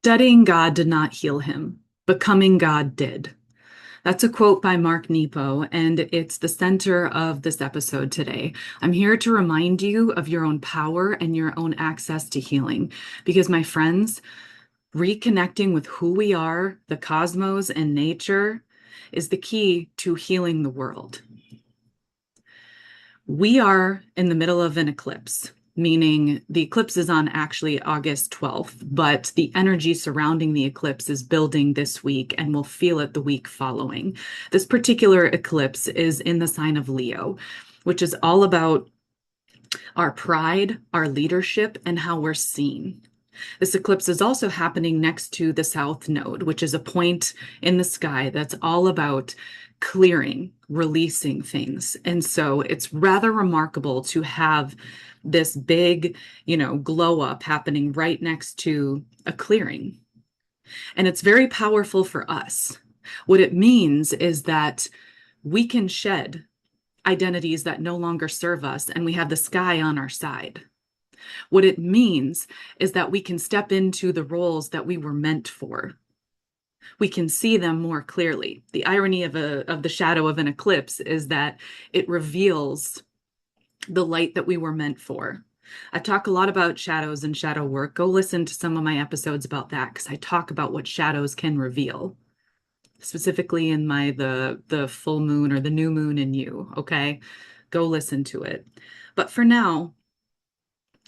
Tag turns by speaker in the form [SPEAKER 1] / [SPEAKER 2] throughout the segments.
[SPEAKER 1] Studying God did not heal him. Becoming God did. That's a quote by Mark Nepo, and it's the center of this episode today. I'm here to remind you of your own power and your own access to healing. Because, my friends, reconnecting with who we are, the cosmos, and nature is the key to healing the world. We are in the middle of an eclipse, meaning the eclipse is on actually August 12th, but the energy surrounding the eclipse is building this week and we'll feel it the week following. This particular eclipse is in the sign of Leo, which is all about our pride, our leadership, and how we're seen. This eclipse is also happening next to the South Node, which is a point in the sky that's all about clearing, releasing things. And so it's rather remarkable to have this big, glow up happening right next to a clearing. And it's very powerful for us. What it means is that we can shed identities that no longer serve us, and we have the sky on our side. What it means is that we can step into the roles that we were meant for. We can see them more clearly. The irony of the shadow of an eclipse is that it reveals the light that we were meant for. I talk a lot about shadows and shadow work. Go listen to some of my episodes about that because I talk about what shadows can reveal, specifically in the full moon or the new moon in you, okay? Go listen to it. But for now,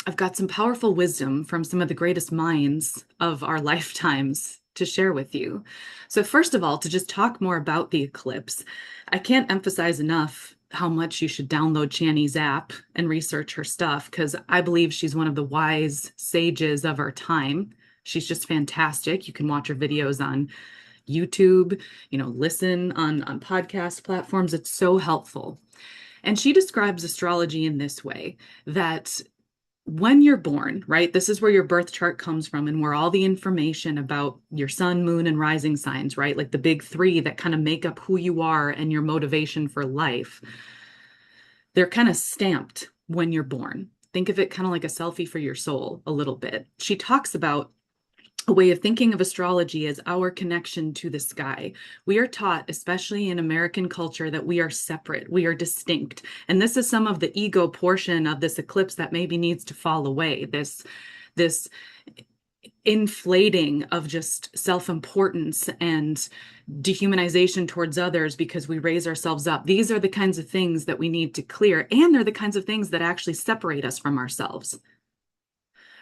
[SPEAKER 1] I've got some powerful wisdom from some of the greatest minds of our lifetimes to share with you. So, first of all, to just talk more about the eclipse, I can't emphasize enough how much you should download Chani's app and research her stuff because I believe she's one of the wise sages of our time. She's just fantastic. You can watch her videos on YouTube, listen on podcast platforms. It's so helpful. And she describes astrology in this way that when you're born, right? This is where your birth chart comes from and where all the information about your sun, moon, and rising signs, right? Like the big three that kind of make up who you are and your motivation for life. They're kind of stamped when you're born. Think of it kind of like a selfie for your soul a little bit. She talks about a way of thinking of astrology as our connection to the sky. We are taught, especially in American culture, that we are separate, we are distinct. And this is some of the ego portion of this eclipse that maybe needs to fall away. This inflating of just self-importance and dehumanization towards others because we raise ourselves up. These are the kinds of things that we need to clear, and they're the kinds of things that actually separate us from ourselves.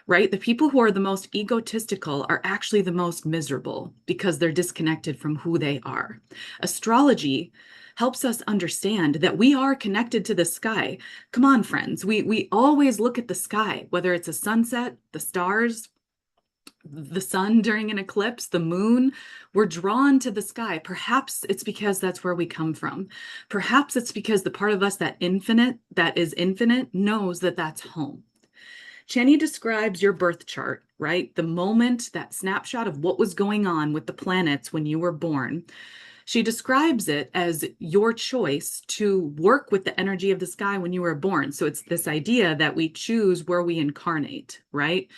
[SPEAKER 1] Right? The people who are the most egotistical are actually the most miserable because they're disconnected from who they are. Astrology helps us understand that we are connected to the sky. Come on, friends. We always look at the sky, whether it's a sunset, the stars, the sun during an eclipse, the moon. We're drawn to the sky. Perhaps it's because that's where we come from. Perhaps it's because the part of us that is infinite, knows that that's home. Chani describes your birth chart, right? The moment, that snapshot of what was going on with the planets when you were born. She describes it as your choice to work with the energy of the sky when you were born. So it's this idea that we choose where we incarnate, right?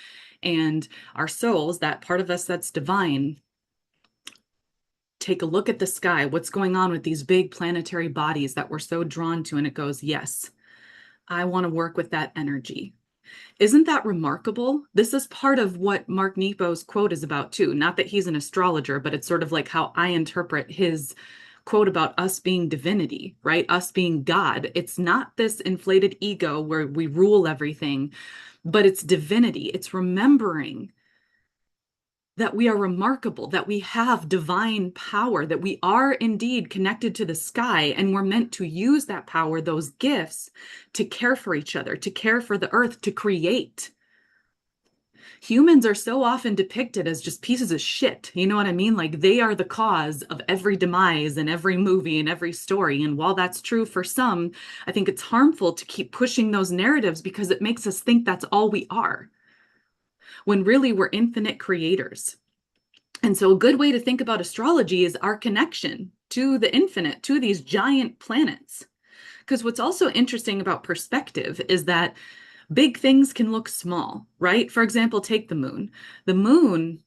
[SPEAKER 1] And our souls, that part of us that's divine, take a look at the sky. What's going on with these big planetary bodies that we're so drawn to? And it goes, yes, I want to work with that energy. Isn't that remarkable? This is part of what Mark Nepo's quote is about too. Not that he's an astrologer, but it's sort of like how I interpret his quote about us being divinity, right? Us being God. It's not this inflated ego where we rule everything, but it's divinity. It's remembering that we are remarkable, that we have divine power, that we are indeed connected to the sky, and we're meant to use that power, those gifts, to care for each other, to care for the earth, to create. Humans are so often depicted as just pieces of shit. You know what I mean? Like they are the cause of every demise in every movie and every story. And while that's true for some, I think it's harmful to keep pushing those narratives because it makes us think that's all we are, when really we're infinite creators. And so a good way to think about astrology is our connection to the infinite, to these giant planets. Because what's also interesting about perspective is that big things can look small, right? For example, take the moon. The moon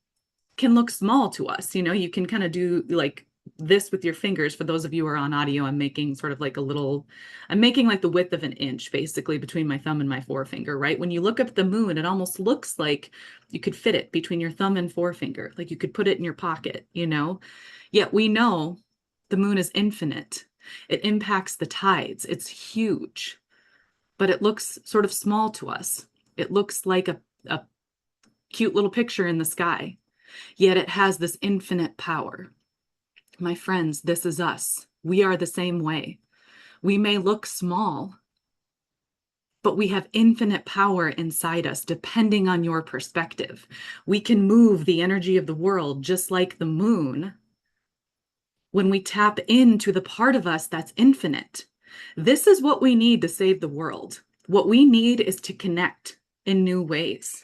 [SPEAKER 1] can look small to us. You can kind of do like this with your fingers. For those of you who are on audio, I'm making sort of like I'm making like the width of an inch basically between my thumb and my forefinger, right? When you look up at the moon, it almost looks like you could fit it between your thumb and forefinger, like you could put it in your pocket. Yet we know the moon is infinite. It impacts the tides. It's huge, but it looks sort of small to us. It looks like a cute little picture in the sky. Yet it has this infinite power. My friends, this is us. We are the same way. We may look small, but we have infinite power inside us, depending on your perspective. We can move the energy of the world just like the moon when we tap into the part of us that's infinite. This is what we need to save the world. What we need is to connect in new ways.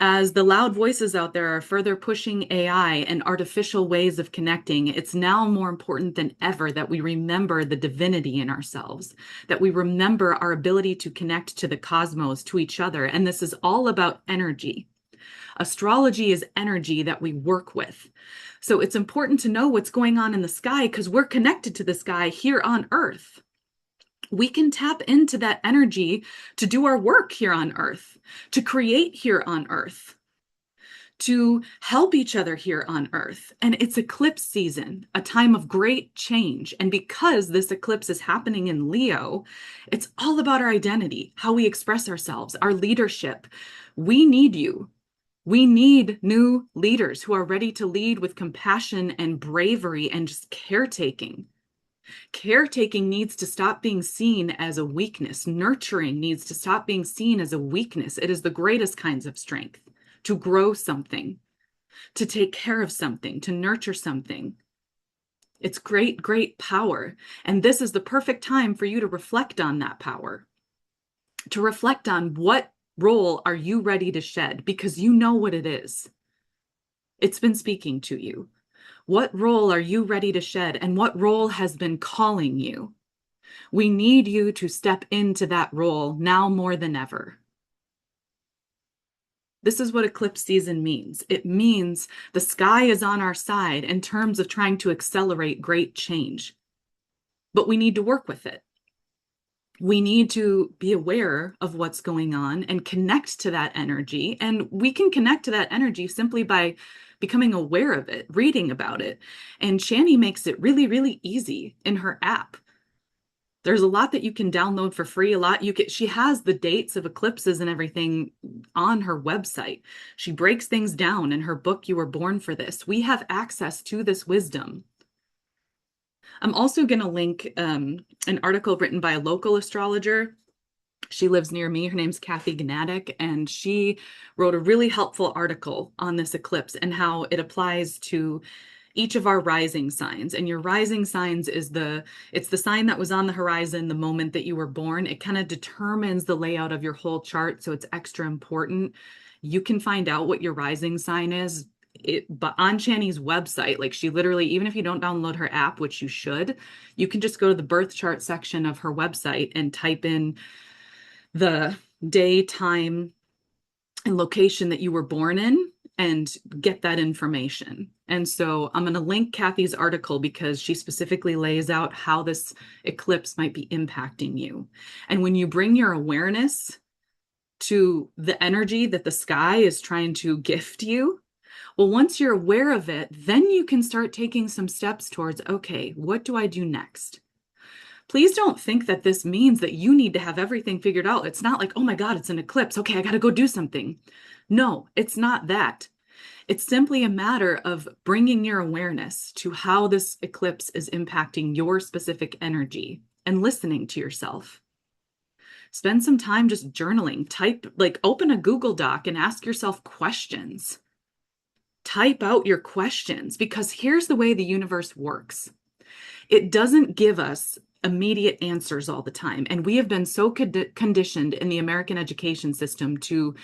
[SPEAKER 1] As the loud voices out there are further pushing AI and artificial ways of connecting, it's now more important than ever that we remember the divinity in ourselves, that we remember our ability to connect to the cosmos, to each other. And this is all about energy. Astrology is energy that we work with. So it's important to know what's going on in the sky because we're connected to the sky here on Earth. We can tap into that energy to do our work here on Earth, to create here on Earth, to help each other here on Earth. And it's eclipse season, a time of great change. And because this eclipse is happening in Leo, it's all about our identity, how we express ourselves, our leadership. We need you. We need new leaders who are ready to lead with compassion and bravery and just caretaking. Caretaking needs to stop being seen as a weakness. Nurturing needs to stop being seen as a weakness. It is the greatest kinds of strength to grow something, to take care of something, to nurture something. It's great, great power. And this is the perfect time for you to reflect on that power, to reflect on what role are you ready to shed, because you know what it is. It's been speaking to you. What role are you ready to shed, and what role has been calling you? We need you to step into that role now more than ever. This is what eclipse season means. It means the sky is on our side in terms of trying to accelerate great change, but we need to work with it. We need to be aware of what's going on and connect to that energy. And we can connect to that energy simply by becoming aware of it, reading about it. And Shani makes it really, really easy in her app. There's a lot that you can download for free. She has the dates of eclipses and everything on her website. She breaks things down in her book, You Were Born for This. We have access to this wisdom. I'm also going to link an article written by a local astrologer. She lives near me. Her name's Kathy Gnatic, and she wrote a really helpful article on this eclipse and how it applies to each of our rising signs. And your rising signs it's the sign that was on the horizon the moment that you were born. It kind of determines the layout of your whole chart, so it's extra important. You can find out what your rising sign is but on Shani's website. Like, she literally, even if you don't download her app, which you should, you can just go to the birth chart section of her website and type in the day, time, and location that you were born in and get that information. And so I'm going to link Kathy's article because she specifically lays out how this eclipse might be impacting you. And when you bring your awareness to the energy that the sky is trying to gift you, well, once you're aware of it, then you can start taking some steps towards, okay, what do I do next? Please don't think that this means that you need to have everything figured out. It's not like, oh my God, it's an eclipse. Okay, I got to go do something. No, it's not that. It's simply a matter of bringing your awareness to how this eclipse is impacting your specific energy and listening to yourself. Spend some time just journaling. Open a Google Doc and ask yourself questions. Type out your questions, because here's the way the universe works. It doesn't give us immediate answers all the time. And we have been so conditioned in the American education system to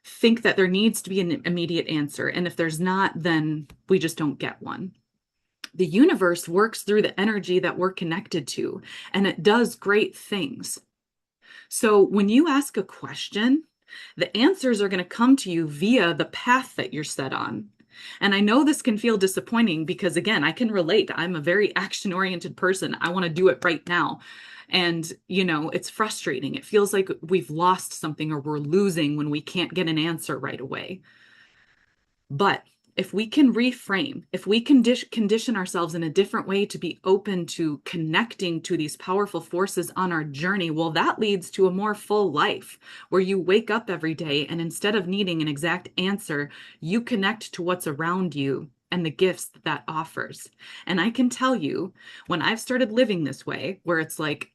[SPEAKER 1] think that there needs to be an immediate answer. And if there's not, then we just don't get one. The universe works through the energy that we're connected to, and it does great things. So when you ask a question, The answers are going to come to you via the path that you're set on. And I know this can feel disappointing because, again, I can relate. I'm a very action-oriented person. I want to do it right now. And, it's frustrating. It feels like we've lost something or we're losing when we can't get an answer right away. But if we can reframe, if we condition ourselves in a different way to be open to connecting to these powerful forces on our journey, well, that leads to a more full life where you wake up every day and instead of needing an exact answer, you connect to what's around you and the gifts that that offers. And I can tell you, when I've started living this way, where it's like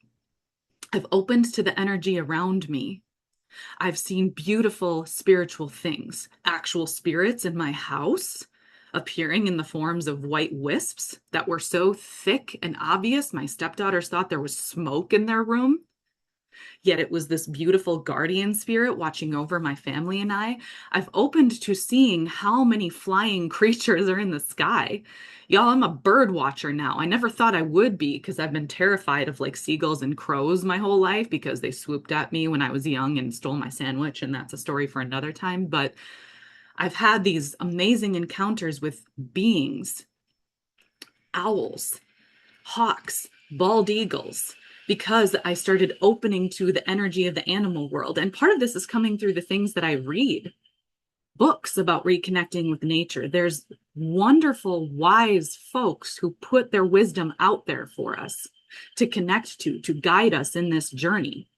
[SPEAKER 1] I've opened to the energy around me, I've seen beautiful spiritual things, actual spirits in my house appearing in the forms of white wisps that were so thick and obvious. My stepdaughters thought there was smoke in their room. Yet it was this beautiful guardian spirit watching over my family and I. I've opened to seeing how many flying creatures are in the sky. Y'all, I'm a bird watcher now. I never thought I would be because I've been terrified of like seagulls and crows my whole life because they swooped at me when I was young and stole my sandwich, and that's a story for another time. But I've had these amazing encounters with beings, owls, hawks, bald eagles, because I started opening to the energy of the animal world. And part of this is coming through the things that I read, books about reconnecting with nature. There's wonderful, wise folks who put their wisdom out there for us to connect to guide us in this journey.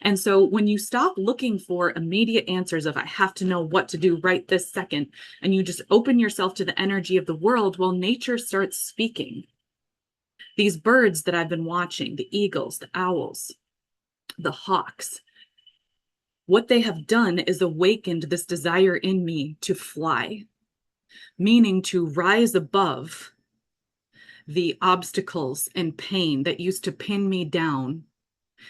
[SPEAKER 1] And so when you stop looking for immediate answers of, I have to know what to do right this second, and you just open yourself to the energy of the world, well, nature starts speaking. These birds that I've been watching, the eagles, the owls, the hawks, what they have done is awakened this desire in me to fly, meaning to rise above the obstacles and pain that used to pin me down,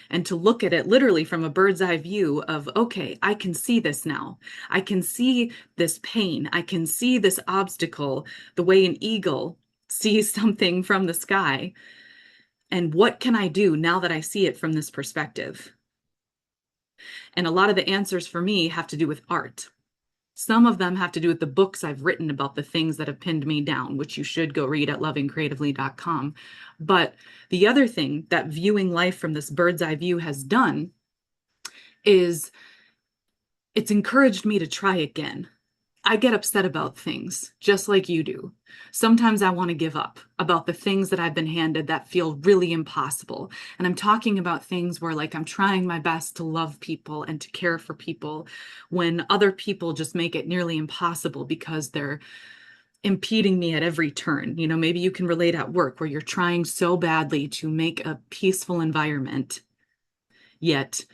[SPEAKER 1] and to look at it literally from a bird's eye view of, okay, I can see this now. I can see this pain. I can see this obstacle the way an eagle sees something from the sky. And what can I do now that I see it from this perspective? And a lot of the answers for me have to do with art. Some of them have to do with the books I've written about the things that have pinned me down, which you should go read at lovingcreatively.com. But the other thing that viewing life from this bird's eye view has done is it's encouraged me to try again. I get upset about things just like you do. Sometimes I want to give up about the things that I've been handed that feel really impossible. And I'm talking about things where like I'm trying my best to love people and to care for people when other people just make it nearly impossible because they're impeding me at every turn. Maybe you can relate at work where you're trying so badly to make a peaceful environment, yet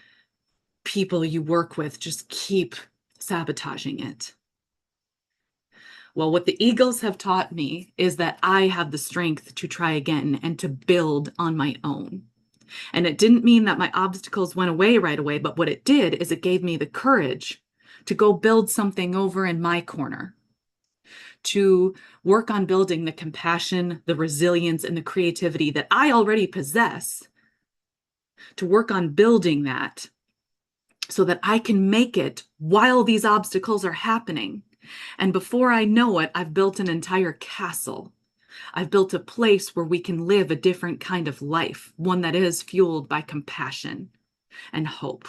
[SPEAKER 1] people you work with just keep sabotaging it. Well, what the Eagles have taught me is that I have the strength to try again and to build on my own. And it didn't mean that my obstacles went away right away, but what it did is it gave me the courage to go build something over in my corner, to work on building the compassion, the resilience, and the creativity that I already possess, to work on building that so that I can make it while these obstacles are happening. And before I know it, I've built an entire castle. I've built a place where we can live a different kind of life, one that is fueled by compassion and hope.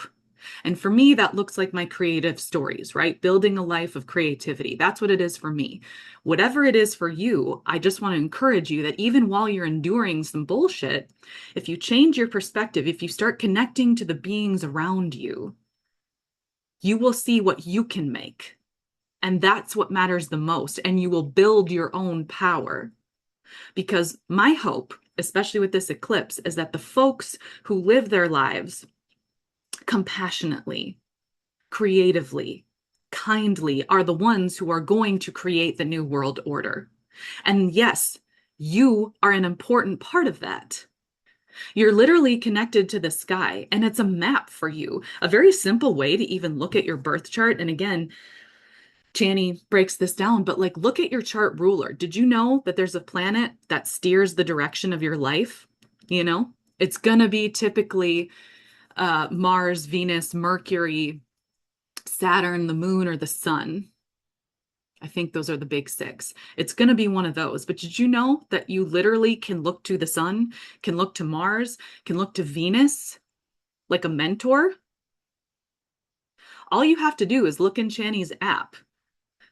[SPEAKER 1] And for me, that looks like my creative stories, right? Building a life of creativity. That's what it is for me. Whatever it is for you, I just want to encourage you that even while you're enduring some bullshit, if you change your perspective, if you start connecting to the beings around you, you will see what you can make. And that's what matters the most. And you will build your own power. Because my hope, especially with this eclipse, is that the folks who live their lives compassionately, creatively, kindly are the ones who are going to create the new world order. And yes, you are an important part of that. You're literally connected to the sky, and it's a map for you. A very simple way to even look at your birth chart. And again, Chani breaks this down, but like look at your chart ruler. Did you know that there's a planet that steers the direction of your life? It's going to be typically Mars, Venus, Mercury, Saturn, the moon, or the sun. I think those are the big six. It's going to be one of those. But did you know that you literally can look to the sun, can look to Mars, can look to Venus like a mentor? All you have to do is look in Chani's app,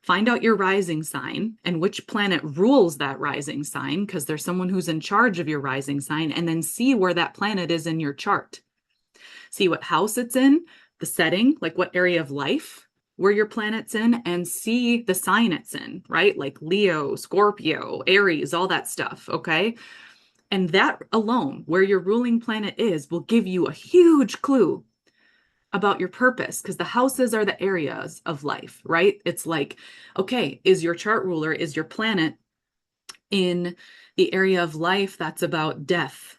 [SPEAKER 1] find out your rising sign and which planet rules that rising sign, because there's someone who's in charge of your rising sign, and then see where that planet is in your chart. See what house it's in, the setting, like what area of life where your planet's in, and see the sign it's in, right? Like Leo, Scorpio, Aries, all that stuff, okay? And that alone, where your ruling planet is, will give you a huge clue about your purpose, because the houses are the areas of life, right? It's like, okay, is your chart ruler, is your planet in the area of life that's about death,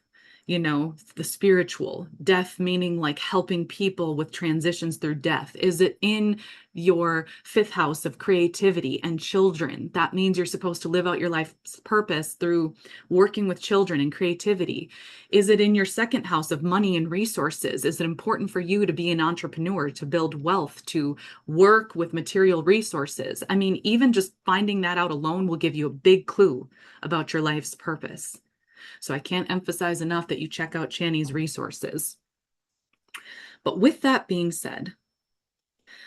[SPEAKER 1] the spiritual death, meaning like helping people with transitions through death? Is it in your fifth house of creativity and children? That means you're supposed to live out your life's purpose through working with children and creativity. Is it in your second house of money and resources? Is it important for you to be an entrepreneur, to build wealth, to work with material resources? I mean, even just finding that out alone will give you a big clue about your life's purpose. So I can't emphasize enough that you check out Chani's resources. But with that being said,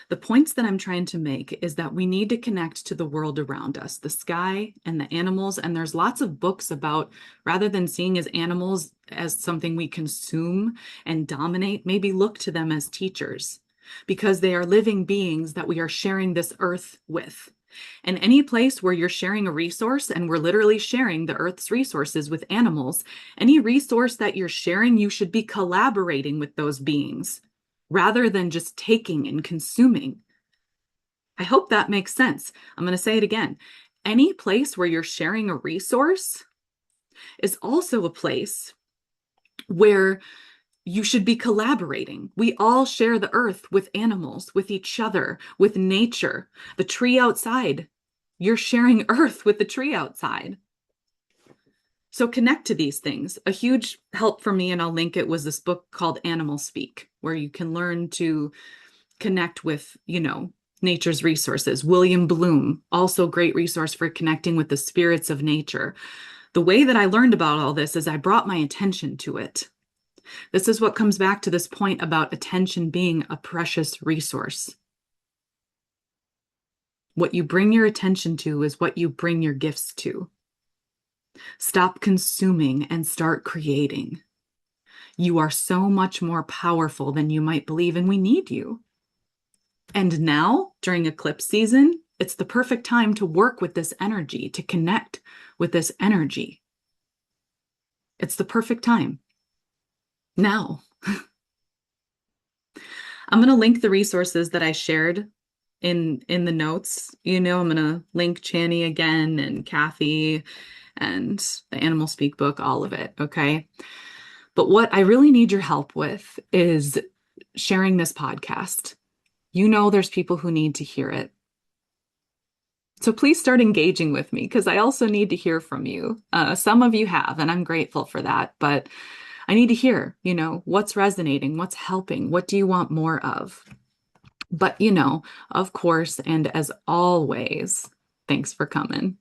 [SPEAKER 1] the points that I'm trying to make is that we need to connect to the world around us, the sky and the animals. And there's lots of books about, rather than seeing as animals as something we consume and dominate, maybe look to them as teachers, because they are living beings that we are sharing this earth with. And any place where you're sharing a resource, and we're literally sharing the earth's resources with animals, any resource that you're sharing, you should be collaborating with those beings rather than just taking and consuming. I hope that makes sense. I'm going to say it again. Any place where you're sharing a resource is also a place where you should be collaborating. We all share the earth with animals, with each other, with nature. The tree outside, you're sharing earth with the tree outside. So connect to these things. A huge help for me, and I'll link it, was this book called Animal Speak, where you can learn to connect with, nature's resources. William Bloom, also great resource for connecting with the spirits of nature. The way that I learned about all this is I brought my attention to it. This is what comes back to this point about attention being a precious resource. What you bring your attention to is what you bring your gifts to. Stop consuming and start creating. You are so much more powerful than you might believe, and we need you. And now, during eclipse season, it's the perfect time to work with this energy, to connect with this energy. It's the perfect time. Now. I'm going to link the resources that I shared in the notes. I'm going to link Chani again and Kathy and the Animal Speak book, all of it, okay? But what I really need your help with is sharing this podcast. There's people who need to hear it. So please start engaging with me, because I also need to hear from you. Some of you have, and I'm grateful for that, but I need to hear, what's resonating, what's helping, what do you want more of? But, of course, and as always, thanks for coming.